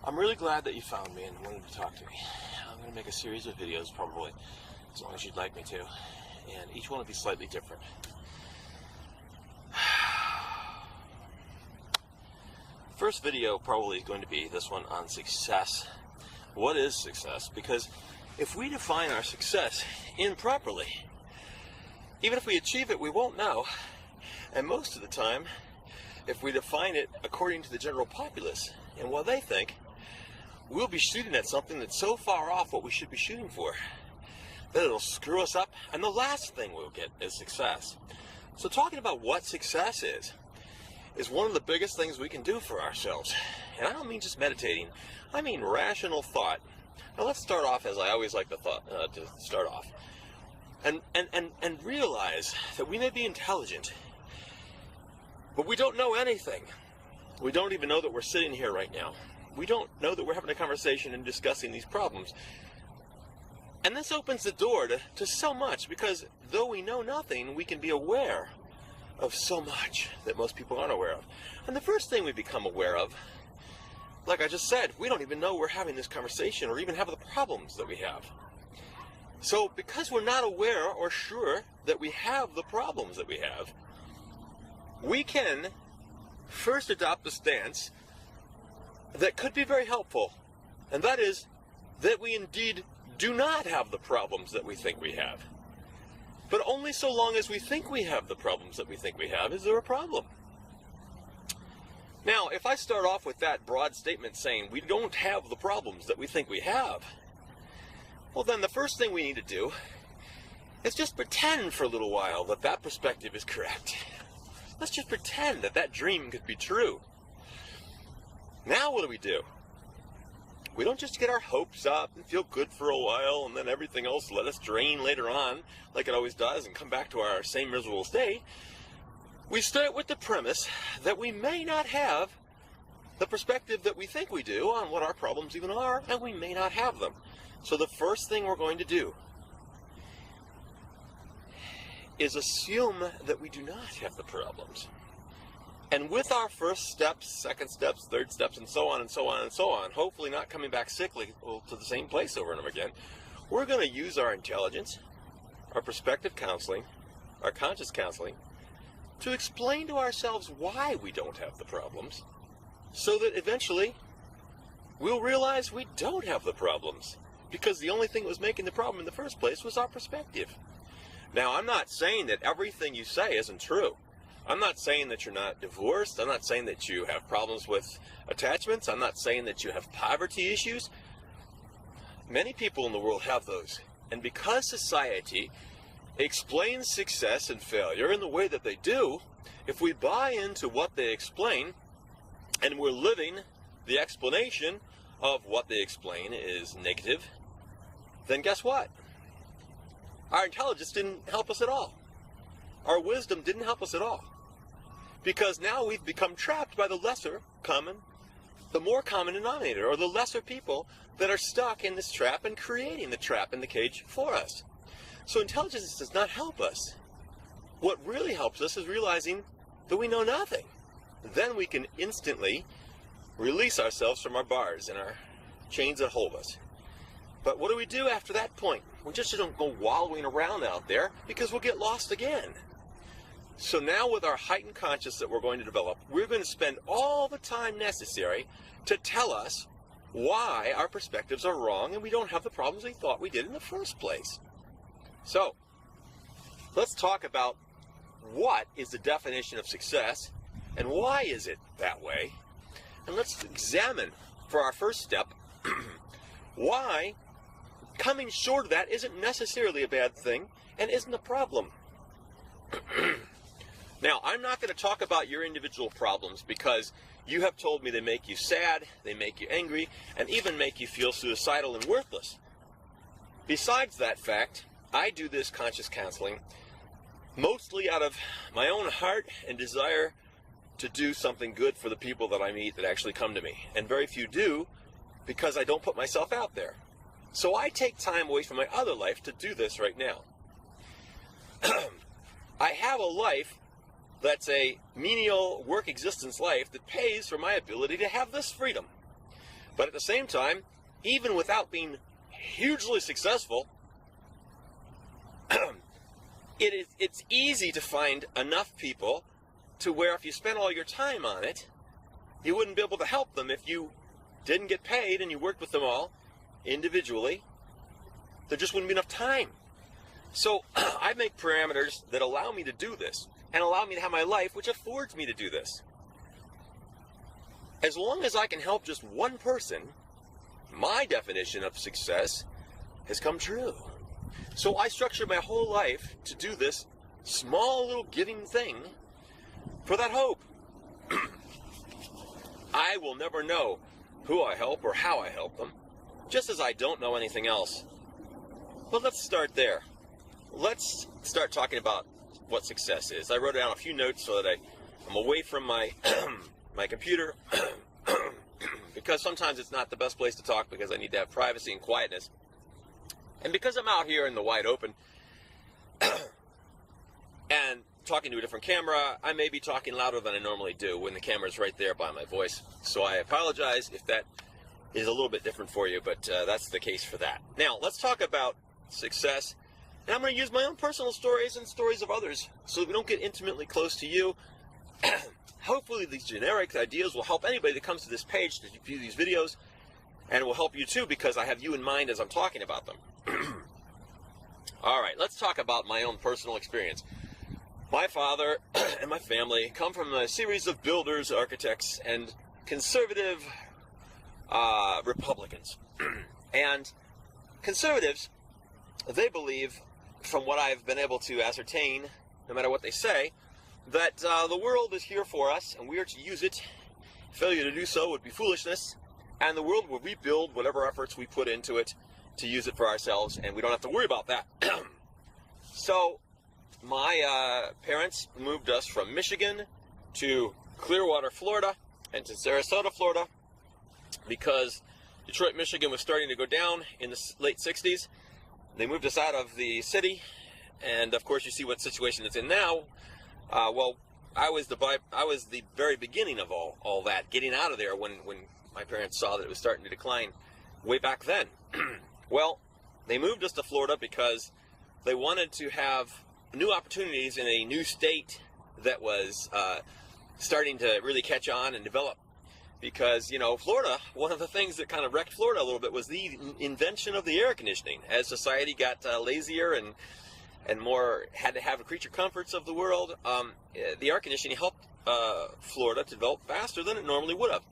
I'm really glad that you found me and wanted to talk to me. I'm going to make a series of videos, probably, as long as you'd like me to, and each one will be slightly different. First video probably is going to be this one on success. What is success? Because if we define our success improperly, even if we achieve it, we won't know. And most of the time, if we define it according to the general populace and what they think, we'll be shooting at something that's so far off what we should be shooting for that it'll screw us up, and the last thing we'll get is success. So talking about what success is one of the biggest things we can do for ourselves. And I don't mean just meditating, I mean rational thought. Now let's start off as I always like to start off. And realize that we may be intelligent, but we don't know anything. We don't even know that we're sitting here right now. We don't know that we're having a conversation and discussing these problems. And this opens the door to so much, because though we know nothing, we can be aware of so much that most people aren't aware of. And the first thing we become aware of, like I just said, we don't even know we're having this conversation or even have the problems that we have. So because we're not aware or sure that we have the problems that we have, we can first adopt a stance that could be very helpful, and that is that we indeed do not have the problems that we think we have. But only so long as we think we have the problems that we think we have is there a problem. Now, if I start off with that broad statement saying we don't have the problems that we think we have, well then the first thing we need to do is just pretend for a little while that that perspective is correct. Let's just pretend that that dream could be true. Now what do? We don't just get our hopes up and feel good for a while and then everything else let us drain later on, like it always does, and come back to our same miserable state. We start with the premise that we may not have the perspective that we think we do on what our problems even are, and we may not have them. So the first thing we're going to do is assume that we do not have the problems. And with our first steps, second steps, third steps, and so on and so on and so on, hopefully not coming back sickly to the same place over and over again, we're going to use our intelligence, our perspective counseling, our conscious counseling, to explain to ourselves why we don't have the problems, so that eventually we'll realize we don't have the problems, because the only thing that was making the problem in the first place was our perspective. Now, I'm not saying that everything you say isn't true. I'm not saying that you're not divorced. I'm not saying that you have problems with attachments. I'm not saying that you have poverty issues. Many people in the world have those. And because society explains success and failure in the way that they do, if we buy into what they explain, and we're living the explanation of what they explain is negative, then guess what? Our intelligence didn't help us at all. Our wisdom didn't help us at all. Because now we've become trapped by the more common denominator, or the lesser people that are stuck in this trap and creating the trap in the cage for us. So intelligence does not help us. What really helps us is realizing that we know nothing. Then we can instantly release ourselves from our bars and our chains that hold us. But what do we do after that point? We just don't go wallowing around out there, because we'll get lost again. So now with our heightened consciousness that we're going to develop, we're going to spend all the time necessary to tell us why our perspectives are wrong and we don't have the problems we thought we did in the first place. So, let's talk about what is the definition of success and why is it that way. And let's examine for our first step why coming short of that isn't necessarily a bad thing and isn't a problem. Now, I'm not going to talk about your individual problems, because you have told me they make you sad, they make you angry, and even make you feel suicidal and worthless. Besides that fact, I do this conscious counseling mostly out of my own heart and desire to do something good for the people that I meet that actually come to me. And very few do, because I don't put myself out there. So I take time away from my other life to do this right now. I have a life that's a menial work existence life that pays for my ability to have this freedom. But at the same time, even without being hugely successful, it's easy to find enough people to where if you spent all your time on it, you wouldn't be able to help them if you didn't get paid and you worked with them all individually. There just wouldn't be enough time. So I make parameters that allow me to do this and allow me to have my life, which affords me to do this. As long as I can help just one person, my definition of success has come true. So I structured my whole life to do this small little giving thing for that hope. I will never know who I help or how I help them, just as I don't know anything else. But let's start there. Let's start talking about what success is. I wrote down a few notes so that I'm away from my my computer because sometimes it's not the best place to talk because I need to have privacy and quietness. And because I'm out here in the wide open and talking to a different camera, I may be talking louder than I normally do when the camera's right there by my voice. So I apologize if that is a little bit different for you, but that's the case for that. Now, let's talk about success. And I'm going to use my own personal stories and stories of others so that we don't get intimately close to you. Hopefully these generic ideas will help anybody that comes to this page to view these videos, and it will help you too because I have you in mind as I'm talking about them. All right, let's talk about my own personal experience. My father and my family come from a series of builders, architects, and conservative Republicans. And conservatives, they believe, from what I've been able to ascertain, no matter what they say, that the world is here for us and we are to use it. Failure to do so would be foolishness, and the world will rebuild whatever efforts we put into it to use it for ourselves, and we don't have to worry about that. So my parents moved us from Michigan to Clearwater, Florida, and to Sarasota, Florida, because Detroit, Michigan was starting to go down in the late 60s. They moved us out of the city, and of course you see what situation it's in now. Well, I was the very beginning of all that, getting out of there when my parents saw that it was starting to decline way back then. Well, they moved us to Florida because they wanted to have new opportunities in a new state that was starting to really catch on and develop. Because, you know, Florida, one of the things that kind of wrecked Florida a little bit was the invention of the air conditioning. As society got lazier and more had to have the creature comforts of the world, the air conditioning helped Florida to develop faster than it normally would have.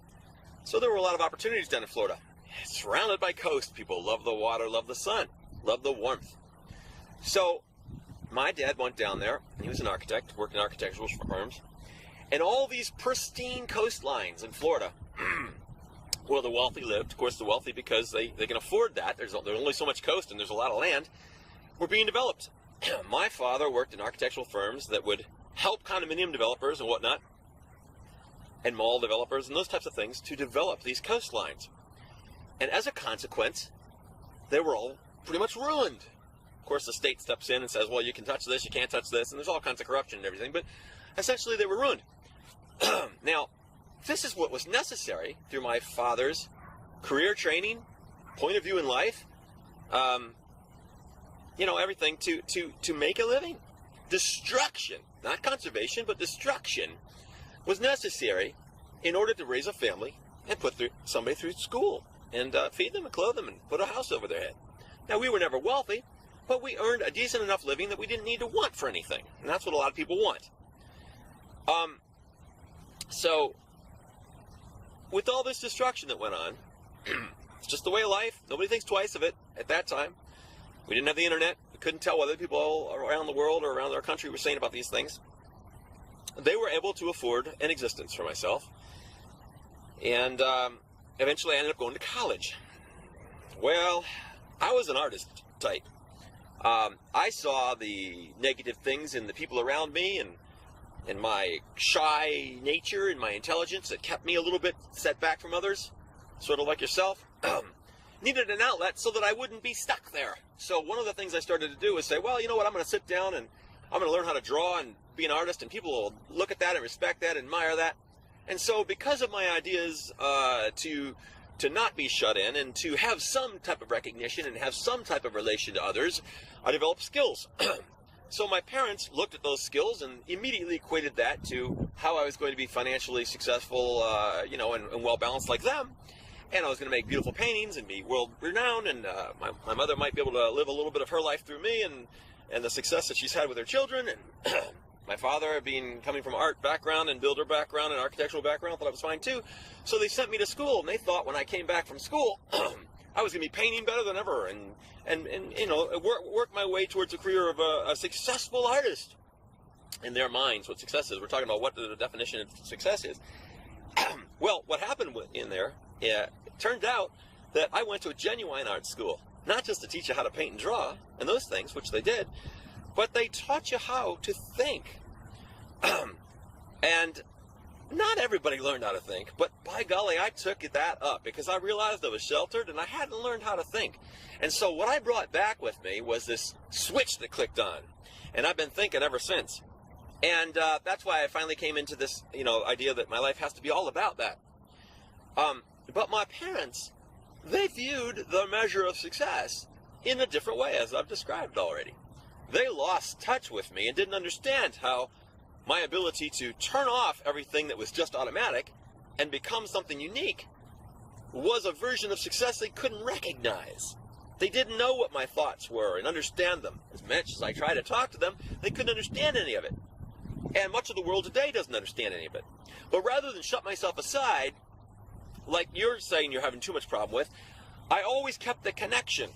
So there were a lot of opportunities down in Florida. Surrounded by coast, people love the water, love the sun, love the warmth. So my dad went down there, and he was an architect, worked in architectural firms, and all these pristine coastlines in Florida, where the wealthy lived, of course the wealthy because they can afford that, there's only so much coast and there's a lot of land, were being developed. My father worked in architectural firms that would help condominium developers and whatnot, and mall developers and those types of things to develop these coastlines. And as a consequence, they were all pretty much ruined. Of course, the state steps in and says, well, you can touch this, you can't touch this, and there's all kinds of corruption and everything, but essentially they were ruined. Now, this is what was necessary through my father's career training, point of view in life, you know, everything to make a living. Destruction, not conservation, but destruction was necessary in order to raise a family and put somebody through school and feed them and clothe them and put a house over their head. Now, we were never wealthy, but we earned a decent enough living that we didn't need to want for anything. And that's what a lot of people want. So, with all this destruction that went on, it's just the way of life. Nobody thinks twice of it at that time. We didn't have the internet. We couldn't tell what other people all around the world or around our country were saying about these things. They were able to afford an existence for myself. And eventually I ended up going to college. Well, I was an artist type. I saw the negative things in the people around me and my shy nature and my intelligence that kept me a little bit set back from others, sort of like yourself. Needed an outlet so that I wouldn't be stuck there. So one of the things I started to do was say, well, you know what, I'm going to sit down and I'm going to learn how to draw and be an artist, and people will look at that and respect that, admire that. And so because of my ideas to to not be shut in and to have some type of recognition and have some type of relation to others, I developed skills. So my parents looked at those skills and immediately equated that to how I was going to be financially successful, and well-balanced like them. And I was going to make beautiful paintings and be world-renowned, and my mother might be able to live a little bit of her life through me and the success that she's had with her children. And my father, coming from art background and builder background and architectural background, thought I was fine too. So they sent me to school, and they thought when I came back from school, I was going to be painting better than ever and work my way towards a career of a successful artist. In their minds, what success is. We're talking about what the definition of success is. Well, what happened in there, it turned out that I went to a genuine art school. Not just to teach you how to paint and draw and those things, which they did, but they taught you how to think. And not everybody learned how to think, but by golly, I took that up because I realized I was sheltered and I hadn't learned how to think. And so what I brought back with me was this switch that clicked on, and I've been thinking ever since. And that's why I finally came into this, idea that my life has to be all about that. But my parents, they viewed the measure of success in a different way, as I've described already. They lost touch with me and didn't understand how my ability to turn off everything that was just automatic and become something unique was a version of success they couldn't recognize. They didn't know what my thoughts were and understand them. As much as I tried to talk to them, they couldn't understand any of it. And much of the world today doesn't understand any of it. But rather than shut myself aside, like you're saying you're having too much problem with, I always kept the connection.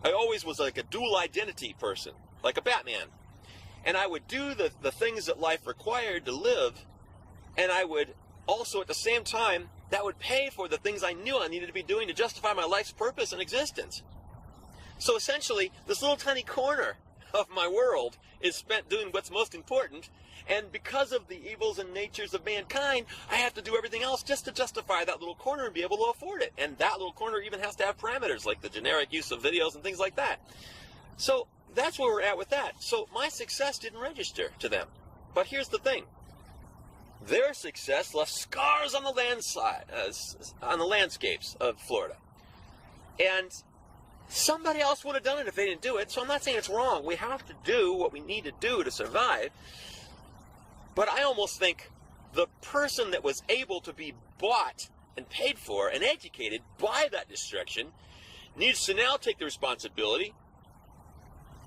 I always was like a dual identity person, like a Batman. And I would do the things that life required to live, and I would also at the same time, that would pay for the things I knew I needed to be doing to justify my life's purpose and existence. So essentially, this little tiny corner of my world is spent doing what's most important, and because of the evils and natures of mankind, I have to do everything else just to justify that little corner and be able to afford it. And that little corner even has to have parameters, like the generic use of videos and things like that. So that's where we're at with that. So my success didn't register to them. But here's the thing. Their success left scars on the landscapes of Florida. And somebody else would have done it if they didn't do it. So I'm not saying it's wrong. We have to do what we need to do to survive. But I almost think the person that was able to be bought and paid for and educated by that destruction needs to now take the responsibility.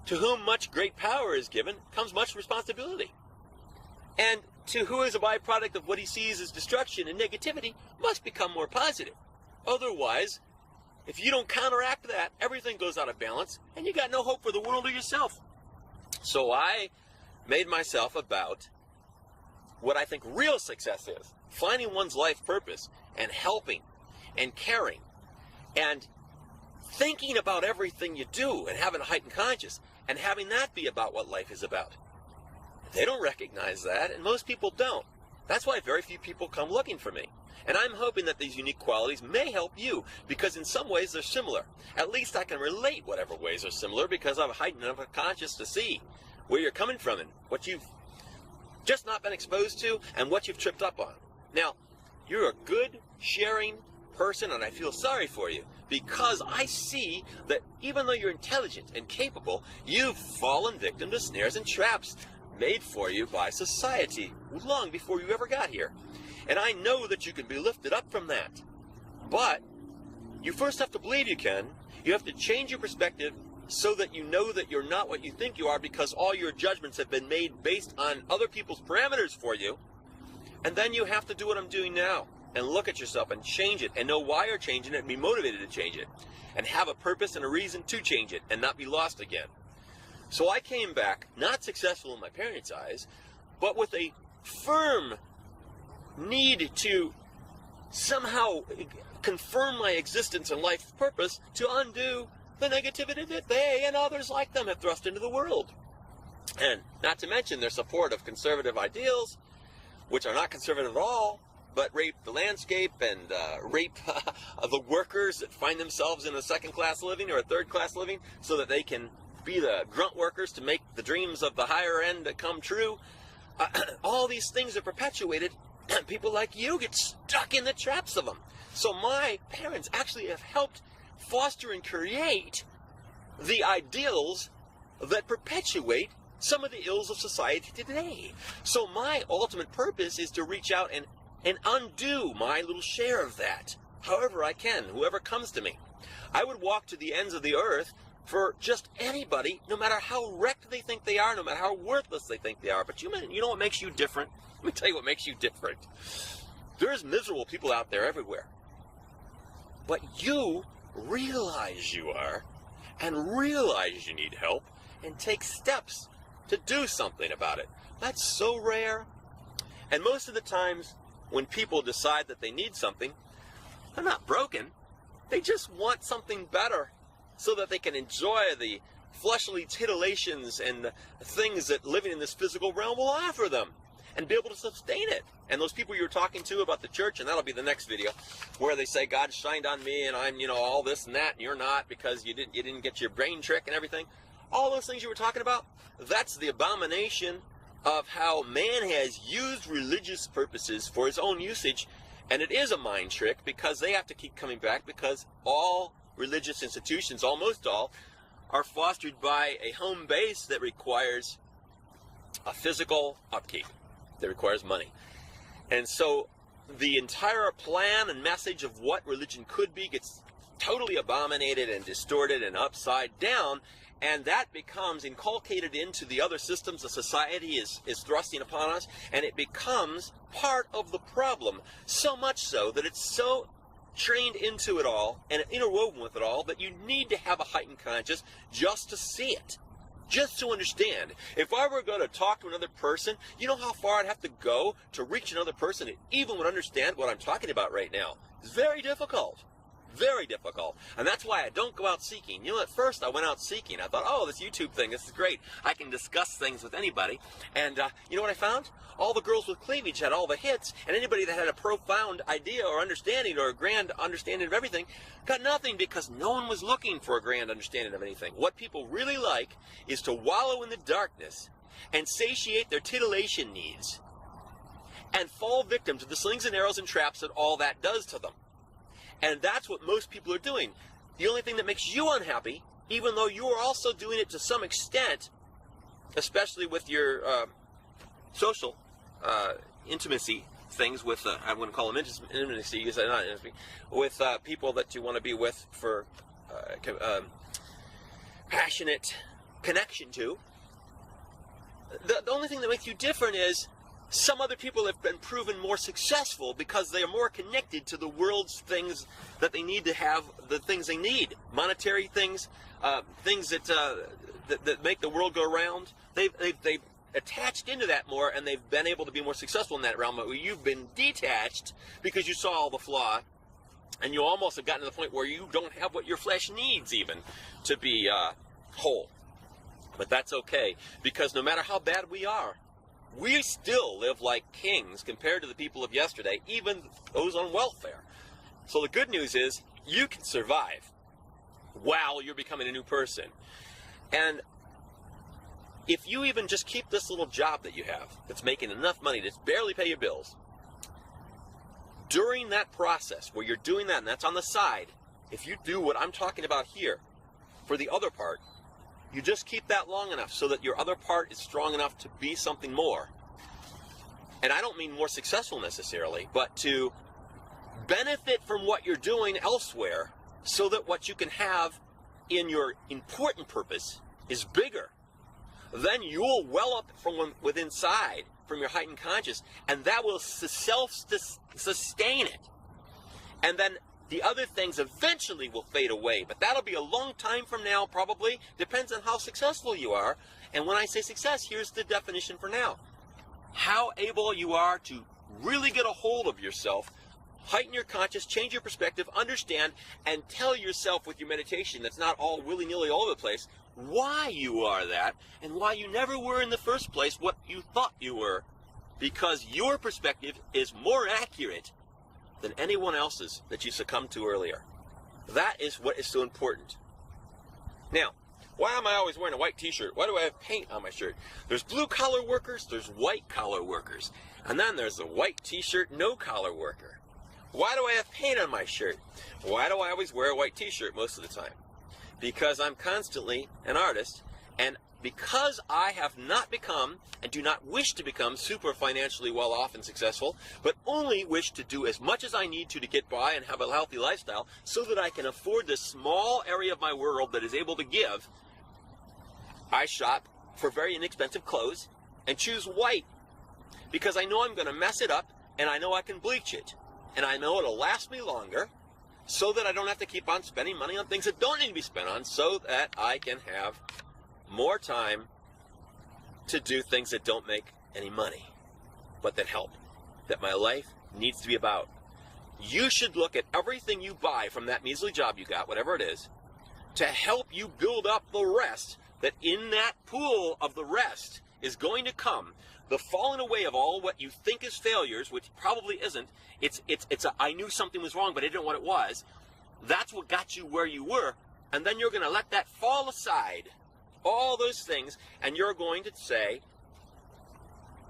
To whom much great power is given comes much responsibility. And to who is a byproduct of what he sees as destruction and negativity must become more positive. Otherwise, if you don't counteract that, everything goes out of balance and you got no hope for the world or yourself. So I made myself about what I think real success is. Finding one's life purpose and helping and caring and thinking about everything you do and having a heightened conscious and having that be about what life is about. They don't recognize that, and most people don't. That's why very few people come looking for me. And I'm hoping that these unique qualities may help you, because in some ways they're similar. At least I can relate whatever ways are similar, because I'm heightened enough conscious to see where you're coming from and what you've just not been exposed to and what you've tripped up on. Now, you're a good, sharing person, and I feel sorry for you, because I see that even though you're intelligent and capable, you've fallen victim to snares and traps made for you by society long before you ever got here. And I know that you can be lifted up from that. But you first have to believe you can. You have to change your perspective so that you know that you're not what you think you are, because all your judgments have been made based on other people's parameters for you. And then you have to do what I'm doing now and look at yourself and change it and know why you're changing it and be motivated to change it and have a purpose and a reason to change it and not be lost again. So I came back, not successful in my parents' eyes, but with a firm need to somehow confirm my existence and life purpose to undo the negativity that they and others like them have thrust into the world. And not to mention their support of conservative ideals, which are not conservative at all, but rape the landscape and rape the workers that find themselves in a second-class living or a third-class living so that they can be the grunt workers to make the dreams of the higher end come true. All these things are perpetuated, and people like you get stuck in the traps of them. So my parents actually have helped foster and create the ideals that perpetuate some of the ills of society today. So my ultimate purpose is to reach out and undo my little share of that, however I can, whoever comes to me. I would walk to the ends of the earth for just anybody, no matter how wrecked they think they are, no matter how worthless they think they are. But you know what makes you different? Let me tell you what makes you different. There's miserable people out there everywhere. But you realize you are, and realize you need help, and take steps to do something about it. That's so rare. And most of the times, when people decide that they need something, they're not broken. They just want something better so that they can enjoy the fleshly titillations and the things that living in this physical realm will offer them and be able to sustain it. And those people you were talking to about the church, and that'll be the next video, where they say God shined on me and I'm, all this and that, and you're not because you didn't get your brain trick and everything. All those things you were talking about, that's the abomination of how man has used religious purposes for his own usage. And it is a mind trick because they have to keep coming back, because all religious institutions, almost all, are fostered by a home base that requires a physical upkeep, that requires money. And so the entire plan and message of what religion could be gets totally abominated and distorted and upside down, and that becomes inculcated into the other systems the society is thrusting upon us, and it becomes part of the problem, so much so that it's so trained into it all and interwoven with it all that you need to have a heightened conscious just to see it, just to understand. If I were going to talk to another person, you know how far I'd have to go to reach another person that even would understand what I'm talking about right now? It's very difficult. Very difficult. And that's why I don't go out seeking. At first I went out seeking. I thought, oh, this YouTube thing, this is great. I can discuss things with anybody. And you know what I found? All the girls with cleavage had all the hits, and anybody that had a profound idea or understanding or a grand understanding of everything got nothing, because no one was looking for a grand understanding of anything. What people really like is to wallow in the darkness and satiate their titillation needs and fall victim to the slings and arrows and traps that all that does to them. And that's what most people are doing. The only thing that makes you unhappy, even though you are also doing it to some extent, especially with your social intimacy things with, I wouldn't call them intimacy, because they're not intimacy, with people that you want to be with for passionate connection to. The only thing that makes you different is some other people have been proven more successful because they are more connected to the world's things that they need to have, the things they need, monetary things, things that make the world go round. They've attached into that more, and they've been able to be more successful in that realm. But you've been detached because you saw all the flaw, and you almost have gotten to the point where you don't have what your flesh needs even to be whole. But that's okay, because no matter how bad we are, we still live like kings compared to the people of yesterday, even those on welfare. So the good news is you can survive while you're becoming a new person. And if you even just keep this little job that you have that's making enough money to barely pay your bills, during that process where you're doing that, and that's on the side, if you do what I'm talking about here for the other part, you just keep that long enough so that your other part is strong enough to be something more. And I don't mean more successful necessarily, but to benefit from what you're doing elsewhere so that what you can have in your important purpose is bigger. Then you'll well up from within inside, from your heightened conscious, and that will self-sustain it. And then the other things eventually will fade away, but that'll be a long time from now, probably. Depends on how successful you are. And when I say success, here's the definition for now. How able you are to really get a hold of yourself, heighten your conscious, change your perspective, understand, and tell yourself with your meditation that's not all willy-nilly all over the place, why you are that, and why you never were in the first place what you thought you were. Because your perspective is more accurate than anyone else's that you succumbed to earlier. That is what is so important. Now, why am I always wearing a white t-shirt? Why do I have paint on my shirt? There's blue-collar workers, there's white-collar workers, and then there's a white t-shirt, no-collar worker. Why do I have paint on my shirt? Why do I always wear a white t-shirt most of the time? Because I'm constantly an artist, and because I have not become and do not wish to become super financially well off and successful, but only wish to do as much as I need to get by and have a healthy lifestyle so that I can afford this small area of my world that is able to give, I shop for very inexpensive clothes and choose white because I know I'm going to mess it up and I know I can bleach it and I know it'll last me longer so that I don't have to keep on spending money on things that don't need to be spent on so that I can have more time to do things that don't make any money, but that help, that my life needs to be about. You should look at everything you buy from that measly job you got, whatever it is, to help you build up the rest, that in that pool of the rest is going to come the falling away of all what you think is failures, which probably isn't. I knew something was wrong, but I didn't know what it was. That's what got you where you were, and then you're going to let that fall aside, all those things, and you're going to say,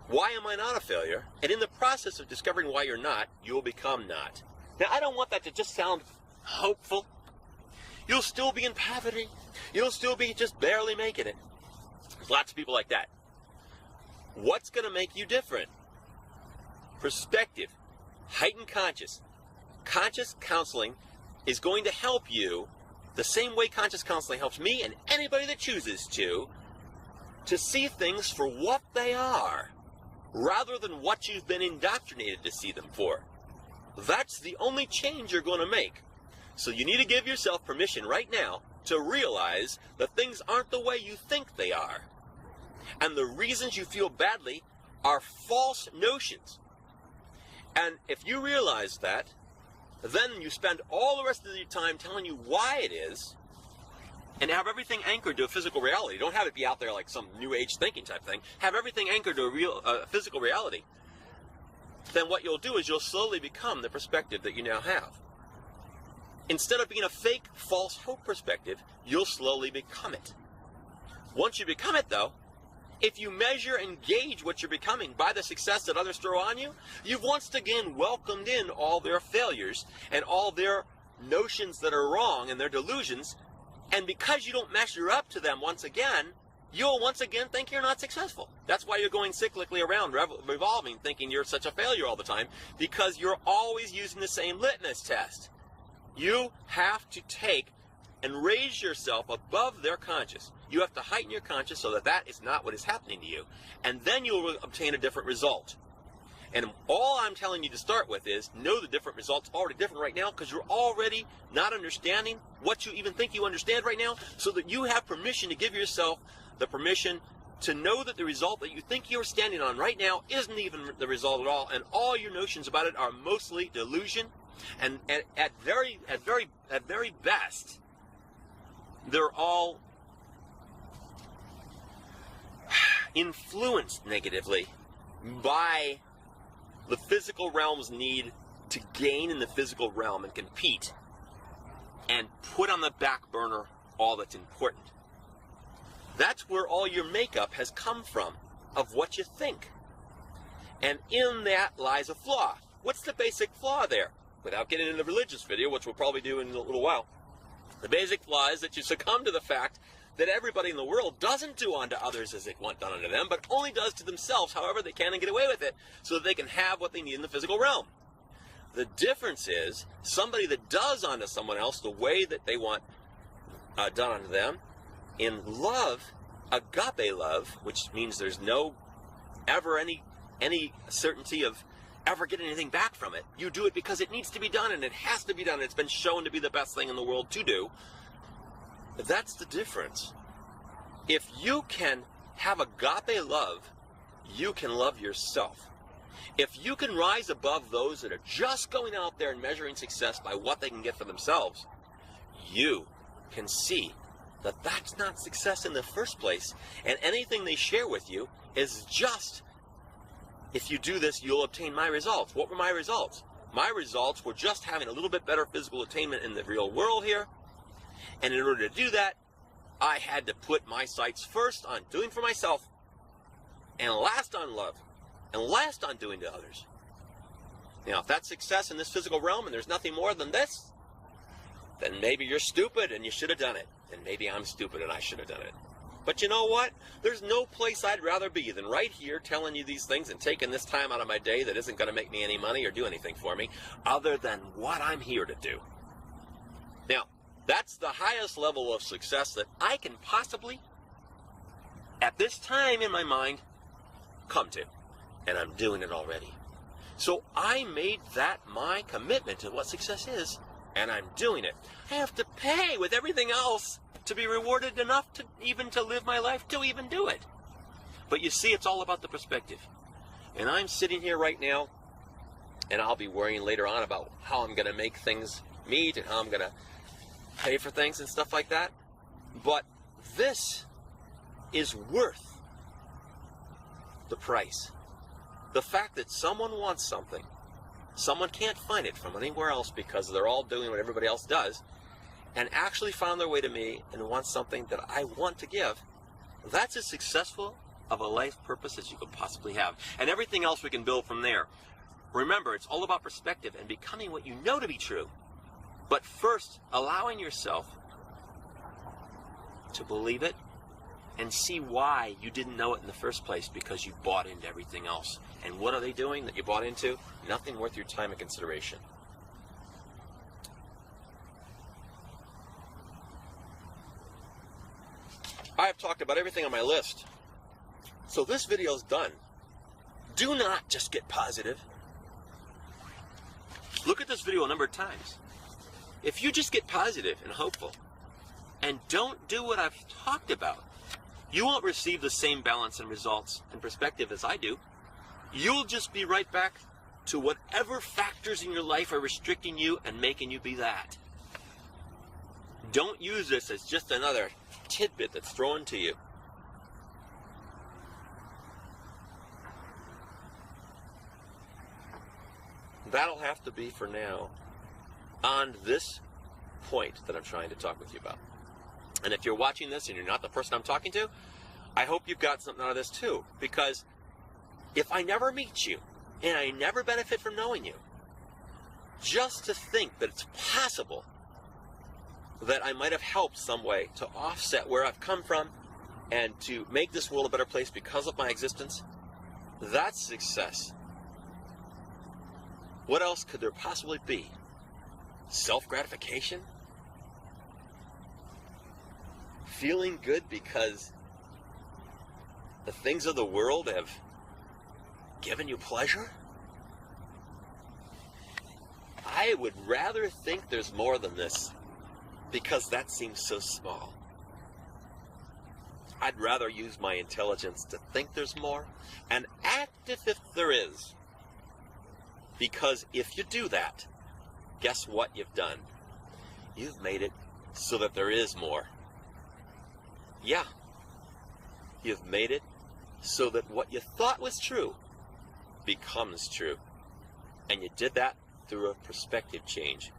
why am I not a failure? And in the process of discovering why you're not, you'll become not. Now, I don't want that to just sound hopeful. You'll still be in poverty. You'll still be just barely making it. There's lots of people like that. What's going to make you different? Perspective, heightened conscious. Conscious counseling is going to help you the same way conscious counseling helps me and anybody that chooses to see things for what they are, rather than what you've been indoctrinated to see them for. That's the only change you're going to make. So you need to give yourself permission right now to realize that things aren't the way you think they are. And the reasons you feel badly are false notions. And if you realize that, then you spend all the rest of your time telling you why it is, and have everything anchored to a physical reality. Don't have it be out there like some new age thinking type thing. Have everything anchored to a real physical reality. Then what you'll do is you'll slowly become the perspective that you now have. Instead of being a fake, false hope perspective, you'll slowly become it. Once you become it, though, if you measure and gauge what you're becoming by the success that others throw on you, you've once again welcomed in all their failures and all their notions that are wrong and their delusions. And because you don't measure up to them once again, you'll once again think you're not successful. That's why you're going cyclically around, revolving, thinking you're such a failure all the time, because you're always using the same litmus test. You have to take and raise yourself above their conscious. You have to heighten your conscious so that that is not what is happening to you. And then you'll obtain a different result. And all I'm telling you to start with is know the different results already different right now, because you're already not understanding what you even think you understand right now, so that you have permission to give yourself the permission to know that the result that you think you're standing on right now isn't even the result at all, and all your notions about it are mostly delusion, and at very best, they're all influenced negatively by the physical realm's need to gain in the physical realm and compete and put on the back burner all that's important. That's where all your makeup has come from, of what you think. And in that lies a flaw. What's the basic flaw there? Without getting into the religious video, which we'll probably do in a little while, the basic flaw is that you succumb to the fact that everybody in the world doesn't do unto others as they want done unto them, but only does to themselves however they can and get away with it, so that they can have what they need in the physical realm. The difference is somebody that does unto someone else the way that they want done unto them, in love, agape love, which means there's no ever any certainty of ever getting anything back from it. You do it because it needs to be done, and it has to be done. It's been shown to be the best thing in the world to do. That's the difference. If you can have agape love, you can love yourself. If you can rise above those that are just going out there and measuring success by what they can get for themselves, you can see that that's not success in the first place, and anything they share with you is just, if you do this, you'll obtain my results. What were my results? My results were just having a little bit better physical attainment in the real world here. And in order to do that, I had to put my sights first on doing for myself, and last on love, and last on doing to others. Now, if that's success in this physical realm and there's nothing more than this, then maybe you're stupid and you should have done it. And maybe I'm stupid and I should have done it. But you know what? There's no place I'd rather be than right here telling you these things and taking this time out of my day that isn't going to make me any money or do anything for me other than what I'm here to do. Now, that's the highest level of success that I can possibly, at this time in my mind, come to. And I'm doing it already. So I made that my commitment to what success is, and I'm doing it. I have to pay with everything else to be rewarded enough to even to live my life to even do it. But you see, it's all about the perspective. And I'm sitting here right now, and I'll be worrying later on about how I'm going to make things meet and how I'm going to pay for things and stuff like that. But this is worth the price. The fact that someone wants something, someone can't find it from anywhere else because they're all doing what everybody else does, and actually found their way to me and wants something that I want to give, that's as successful of a life purpose as you could possibly have. And everything else we can build from there. Remember, it's all about perspective and becoming what you know to be true. But first, allowing yourself to believe it and see why you didn't know it in the first place, because you bought into everything else. And what are they doing that you bought into? Nothing worth your time and consideration. I have talked about everything on my list. So this video is done. Do not just get positive. Look at this video a number of times. If you just get positive and hopeful and don't do what I've talked about, you won't receive the same balance and results and perspective as I do. You'll just be right back to whatever factors in your life are restricting you and making you be that. Don't use this as just another tidbit that's thrown to you. That'll have to be for now on this point that I'm trying to talk with you about. And if you're watching this and you're not the person I'm talking to, I hope you've got something out of this too. Because if I never meet you and I never benefit from knowing you, just to think that it's possible that I might have helped some way to offset where I've come from and to make this world a better place because of my existence, that's success. What else could there possibly be? Self-gratification? Feeling good because the things of the world have given you pleasure? I would rather think there's more than this, because that seems so small. I'd rather use my intelligence to think there's more and act as if there is. Because if you do that, guess what you've done? You've made it so that there is more. Yeah, you've made it so that what you thought was true becomes true. And you did that through a perspective change.